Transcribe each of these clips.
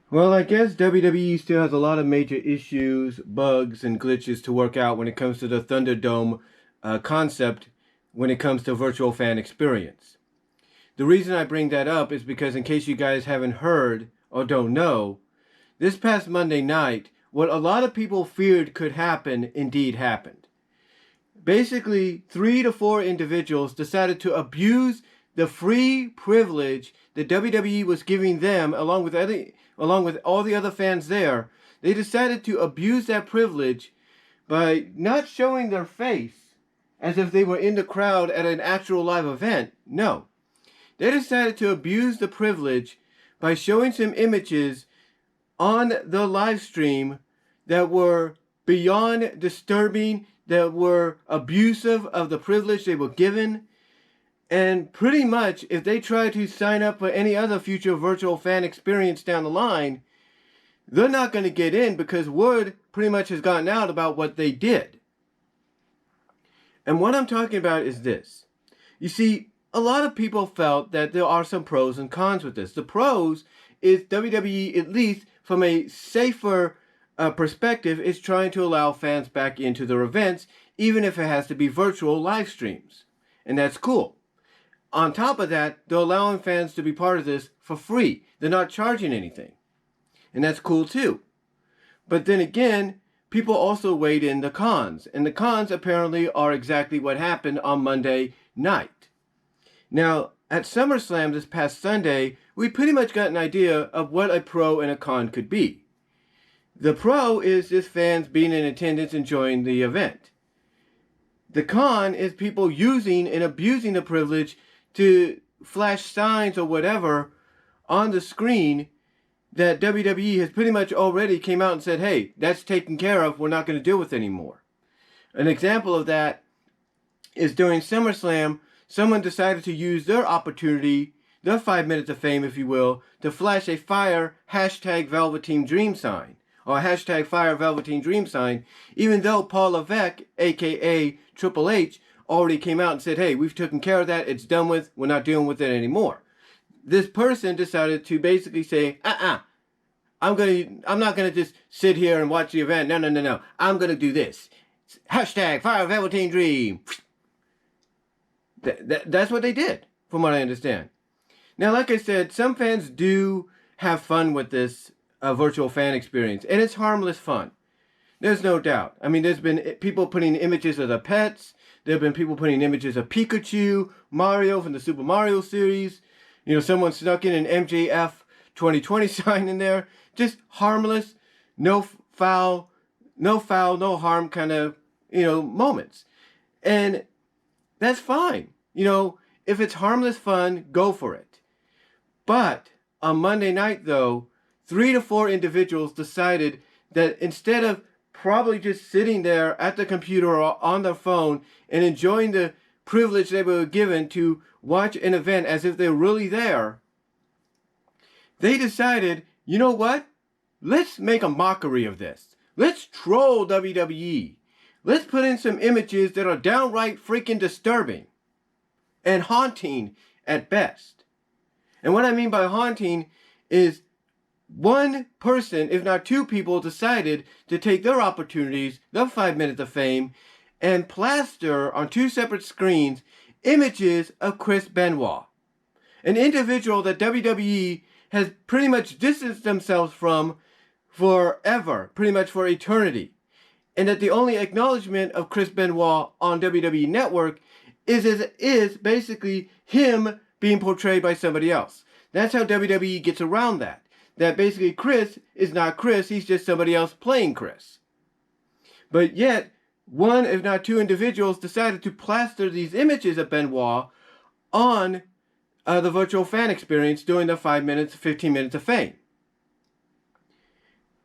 Well, I guess WWE still has a lot of major issues, bugs, and glitches to work out when it comes to the Thunderdome concept when it comes to virtual fan experience. The reason I bring that up is because, in case you guys haven't heard or don't know, this past Monday night, what a lot of people feared could happen indeed happened. Basically, 3 to 4 individuals decided to abuse the free privilege that WWE was giving them, along with all the other fans there. They decided to abuse that privilege by not showing their face as if they were in the crowd at an actual live event. No, they decided to abuse the privilege by showing some images on the live stream that were beyond disturbing, that were abusive of the privilege they were given. And pretty much, if they try to sign up for any other future virtual fan experience down the line, they're not going to get in because word pretty much has gotten out about what they did. And what I'm talking about is this. You see, a lot of people felt that there are some pros and cons with this. The pros is WWE, at least from a safer perspective, is trying to allow fans back into their events, even if it has to be virtual live streams. And that's cool. On top of that, they're allowing fans to be part of this for free. They're not charging anything. And that's cool too. But then again, people also weighed in the cons. And the cons apparently are exactly what happened on Monday night. Now, at SummerSlam this past Sunday, we pretty much got an idea of what a pro and a con could be. The pro is just fans being in attendance enjoying the event. The con is people using and abusing the privilege to flash signs or whatever on the screen that WWE has pretty much already came out and said, hey, that's taken care of, we're not going to deal with it anymore. An example of that is during SummerSlam, someone decided to use their opportunity, their 5 minutes of fame, if you will, to flash a fire #Velveteen Dream sign, or #Fire Velveteen Dream sign, even though Paul Levesque, aka Triple H, already came out and said, hey, we've taken care of that, it's done with, we're not dealing with it anymore. This person decided to basically say, I'm not gonna just sit here and watch the event. No. I'm gonna do this. #Fire Velveteen Dream. That's what they did, from what I understand. Now, like I said, some fans do have fun with this virtual fan experience, and it's harmless fun. There's no doubt. I mean, there's been people putting images of their pets. There have been people putting images of Pikachu, Mario from the Super Mario series. You know, someone snuck in an MJF 2020 sign in there. Just harmless, no foul, no harm kind of, moments. And that's fine. If it's harmless fun, go for it. But on Monday night, though, 3 to 4 individuals decided that instead of probably just sitting there at the computer or on their phone and enjoying the privilege they were given to watch an event as if they're really there, they decided, you know what? Let's make a mockery of this. Let's troll WWE. Let's put in some images that are downright freaking disturbing and haunting at best. And what I mean by haunting is one person, if not 2 people, decided to take their opportunities, their 5 minutes of fame, and plaster on 2 separate screens images of Chris Benoit, an individual that WWE has pretty much distanced themselves from forever, pretty much for eternity. And that the only acknowledgement of Chris Benoit on WWE Network is basically him being portrayed by somebody else. That's how WWE gets around that. That basically Chris is not Chris, he's just somebody else playing Chris. But yet, 1 if not 2 individuals decided to plaster these images of Benoit on the virtual fan experience during the 15 minutes of fame.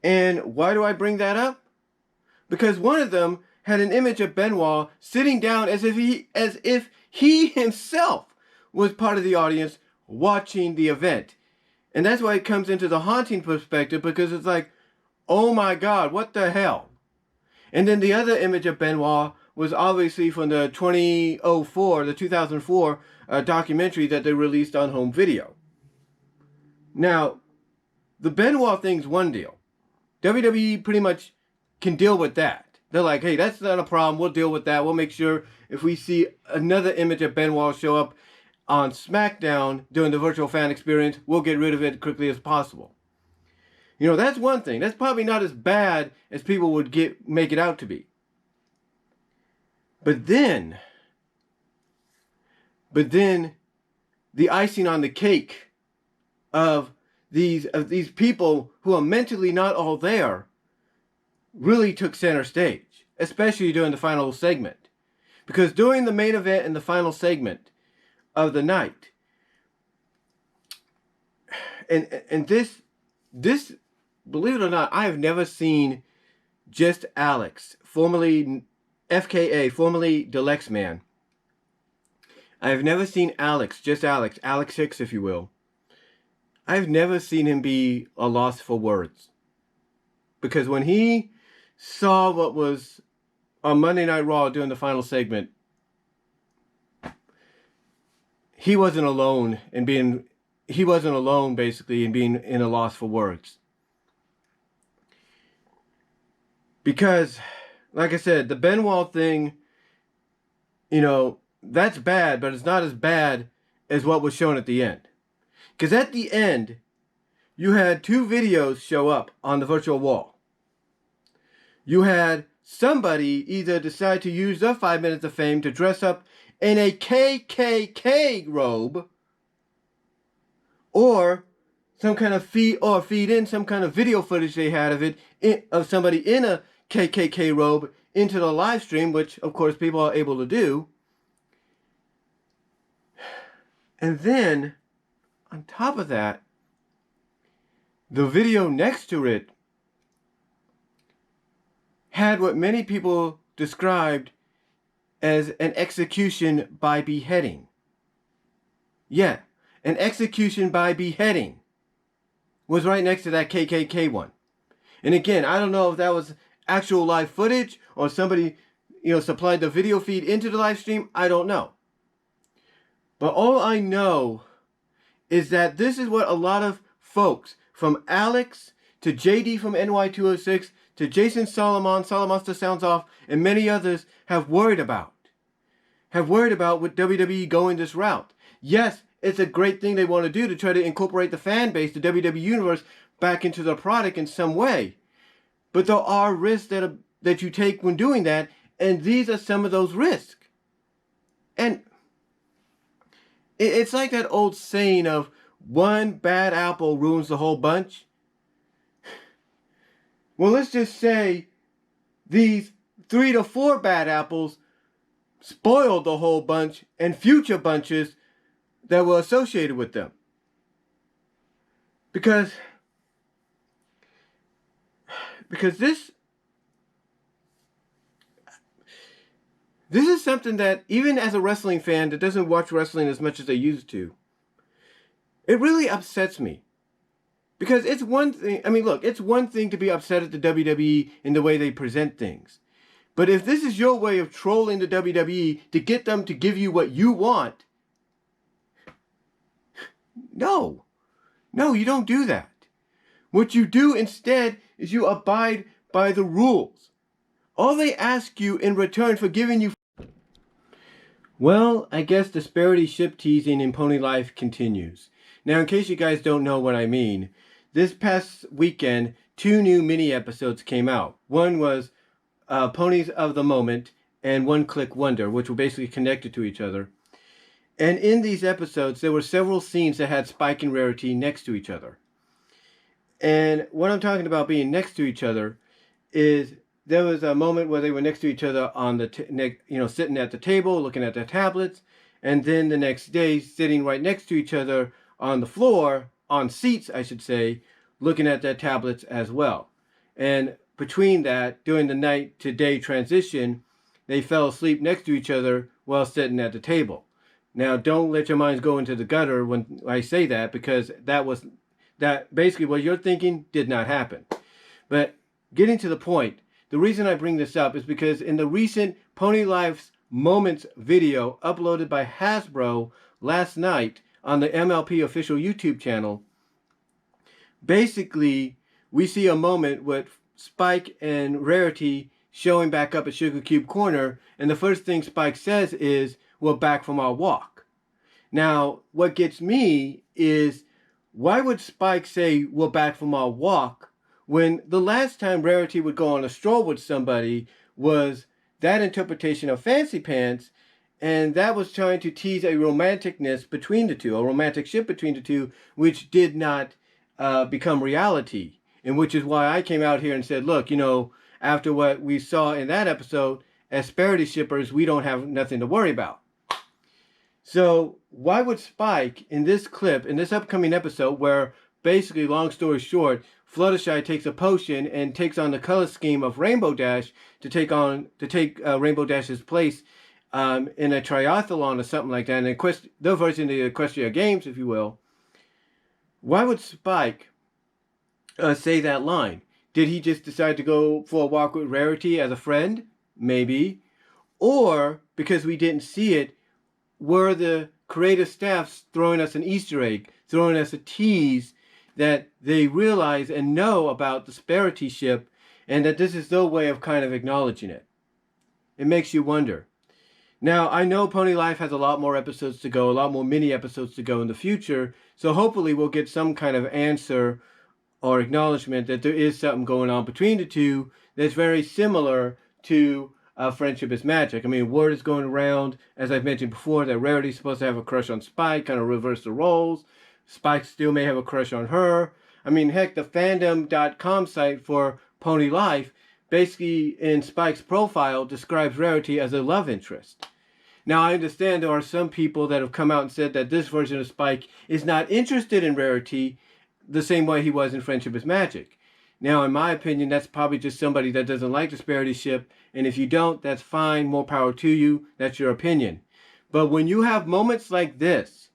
And why do I bring that up? Because one of them had an image of Benoit sitting down as if he himself was part of the audience watching the event. And that's why it comes into the haunting perspective, because it's like, oh my God, what the hell? And then the other image of Benoit was obviously from the 2004 documentary that they released on home video. Now, the Benoit thing's one deal. WWE pretty much can deal with that. They're like, hey, that's not a problem. We'll deal with that. We'll make sure if we see another image of Benoit show up on SmackDown during the virtual fan experience, we'll get rid of it as quickly as possible. You know, that's one thing. That's probably not as bad as people would make it out to be. But then the icing on the cake of these people who are mentally not all there really took center stage, especially during the final segment. Because during the main event and the final segment of the night, and this, believe it or not, I have never seen just Alyx, formerly FKA, formerly Deluxe Man. I have never seen Alyx, just Alyx Hicks, if you will. I've never seen him be a loss for words. Because when he saw what was on Monday Night Raw during the final segment, he wasn't alone basically in being in a loss for words. Because, like I said, the Benoit thing, you know, that's bad, but it's not as bad as what was shown at the end. Because at the end, you had two videos show up on the virtual wall. You had somebody either decide to use their 5 minutes of fame to dress up in a KKK robe, or some kind of feed in some kind of video footage they had of of somebody in a KKK robe into the live stream, which of course people are able to do. And then on top of that, the video next to it had what many people described as an execution by beheading. Yeah, an execution by beheading was right next to that KKK one. And again, I don't know if that was actual live footage or somebody, you know, supplied the video feed into the live stream. I don't know. But all I know is that this is what a lot of folks, from Alyx to JD from NY206 to Jason Solomon, Solomonster Sounds Off, and many others have worried about. Have worried about with WWE going this route. Yes, it's a great thing they want to do to try to incorporate the fan base, the WWE Universe, back into the product in some way. But there are risks that you take when doing that, and these are some of those risks. And it's like that old saying of one bad apple ruins the whole bunch. Well, let's just say these 3 to 4 bad apples spoiled the whole bunch and future bunches that were associated with them. Because this is something that, even as a wrestling fan that doesn't watch wrestling as much as they used to, it really upsets me. Because it's one thing, I mean, look, it's one thing to be upset at the WWE in the way they present things. But if this is your way of trolling the WWE to get them to give you what you want, no, you don't do that. What you do instead is you abide by the rules. All they ask you in return for giving you... Well, I guess disparity ship teasing in Pony Life continues. Now, in case you guys don't know what I mean, this past weekend, 2 new mini episodes came out. One was Ponies of the Moment and One Click Wonder, which were basically connected to each other. And in these episodes, there were several scenes that had Spike and Rarity next to each other. And what I'm talking about being next to each other is there was a moment where they were next to each other on the, sitting at the table, looking at their tablets, and then the next day sitting right next to each other on the floor, on seats, I should say, looking at their tablets as well. And between that, during the night to day transition, they fell asleep next to each other while sitting at the table. Now, don't let your minds go into the gutter when I say that, because that basically what you're thinking did not happen. But getting to the point, the reason I bring this up is because in the recent Pony Life's Moments video uploaded by Hasbro last night on the MLP official YouTube channel, Basically, we see a moment with Spike and Rarity showing back up at Sugar Cube Corner, and the first thing Spike says is, "We're back from our walk." Now, what gets me is, why would Spike say we're back from our walk when the last time Rarity would go on a stroll with somebody was that interpretation of Fancy Pants, and that was trying to tease a romanticness between the two, a romantic ship between the two, which did not become reality. And which is why I came out here and said, look, after what we saw in that episode, as Sparity shippers, we don't have nothing to worry about. So why would Spike, in this clip, in this upcoming episode, where basically, long story short, Fluttershy takes a potion and takes on the color scheme of Rainbow Dash to take Rainbow Dash's place in a triathlon or something like that, and the version of the Equestria Games, if you will. Why would Spike say that line? Did he just decide to go for a walk with Rarity as a friend? Maybe. Or, because we didn't see it, were the creative staffs throwing us an Easter egg, throwing us a tease that they realize and know about the Sparity ship, and that this is their way of kind of acknowledging it. It makes you wonder. Now, I know Pony Life has a lot more episodes to go, a lot more mini episodes to go in the future, so hopefully we'll get some kind of answer or acknowledgement that there is something going on between the two that's very similar to Friendship is Magic. I mean, word is going around, as I've mentioned before, that Rarity's supposed to have a crush on Spike, kind of reverse the roles. Spike still may have a crush on her. I mean, heck, the fandom.com site for Pony Life, basically in Spike's profile, describes Rarity as a love interest. Now, I understand there are some people that have come out and said that this version of Spike is not interested in Rarity the same way he was in Friendship is Magic. Now, in my opinion, that's probably just somebody that doesn't like the Sparity ship, and if you don't, that's fine, more power to you, that's your opinion. But when you have moments like this,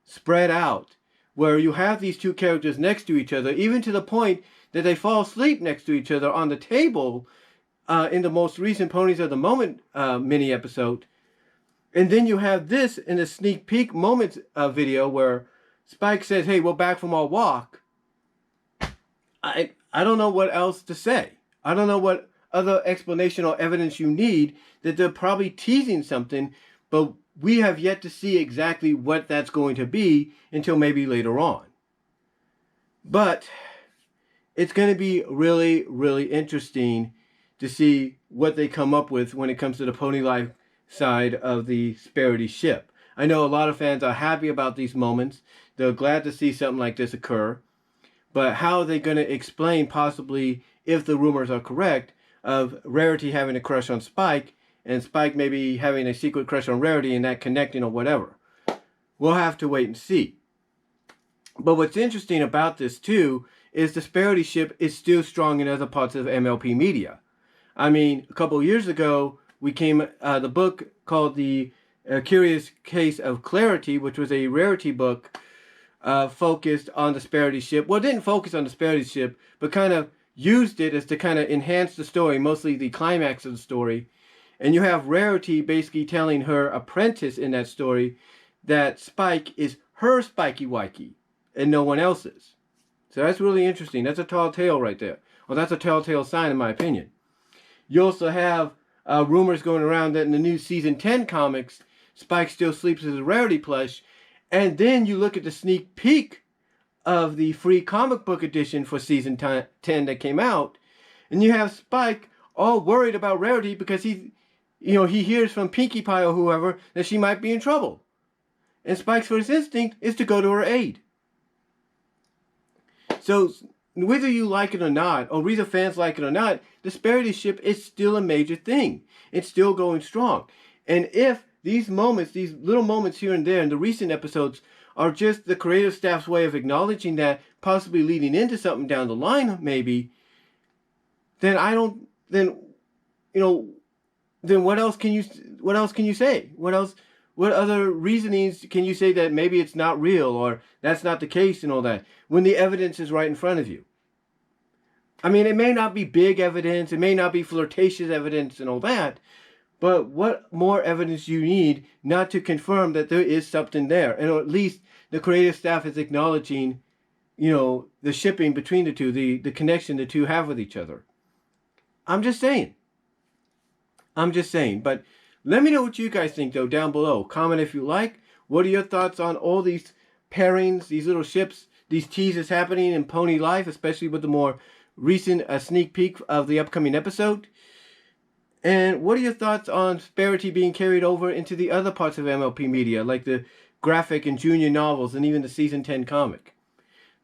spread out, where you have these two characters next to each other, even to the point that they fall asleep next to each other on the table in the most recent Ponies of the Moment mini episode, and then you have this in a sneak peek moments video where Spike says, "Hey, we're back from our walk." I don't know what else to say. I don't know what other explanation or evidence you need, that they're probably teasing something, but we have yet to see exactly what that's going to be until maybe later on. But it's going to be really, really interesting to see what they come up with when it comes to the Pony Life side of the Sparity ship. I know a lot of fans are happy about these moments. They're glad to see something like this occur. But how are they going to explain, possibly, if the rumors are correct, of Rarity having a crush on Spike, and Spike maybe having a secret crush on Rarity and that connecting or whatever? We'll have to wait and see. But what's interesting about this, too, is the Sparity ship is still strong in other parts of MLP media. I mean, a couple of years ago, the book called The Curious Case of Clarity, which was a Rarity book, focused on the Sparity ship. Well, it didn't focus on the Sparity ship, but kind of used it as to kind of enhance the story, mostly the climax of the story. And you have Rarity basically telling her apprentice in that story that Spike is her Spikey Wikey and no one else's. So that's really interesting. That's a tall tale right there. Well, that's a telltale sign, in my opinion. You also have rumors going around that in the new Season 10 comics, Spike still sleeps as a Rarity plush. And then you look at the sneak peek of the free comic book edition for Season 10 that came out, and you have Spike all worried about Rarity because he hears from Pinkie Pie or whoever that she might be in trouble. And Spike's first instinct is to go to her aid. So whether you like it or not, or whether fans like it or not, the Sparity ship is still a major thing. It's still going strong. And if these moments, these little moments here and there in the recent episodes, are just the creative staff's way of acknowledging that, possibly leading into something down the line, maybe, then what else can you say? What other reasonings can you say that maybe it's not real, or that's not the case and all that, when the evidence is right in front of you? I mean, it may not be big evidence, it may not be flirtatious evidence and all that, but what more evidence you need not to confirm that there is something there? And or at least the creative staff is acknowledging the shipping between the two, the connection the two have with each other. I'm just saying. But let me know what you guys think, though, down below. Comment if you like. What are your thoughts on all these pairings, these little ships, these teases happening in Pony Life, especially with the more recent sneak peek of the upcoming episode? And what are your thoughts on Sparity being carried over into the other parts of MLP media, like the graphic and junior novels and even the Season 10 comic?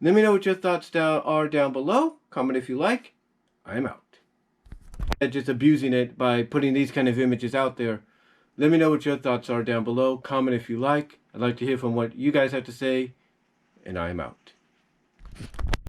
Let me know what your thoughts are down below. Comment if you like. I'm out. Just abusing it by putting these kind of images out there. Let me know what your thoughts are down below. Comment if you like. I'd like to hear from what you guys have to say. And I'm out.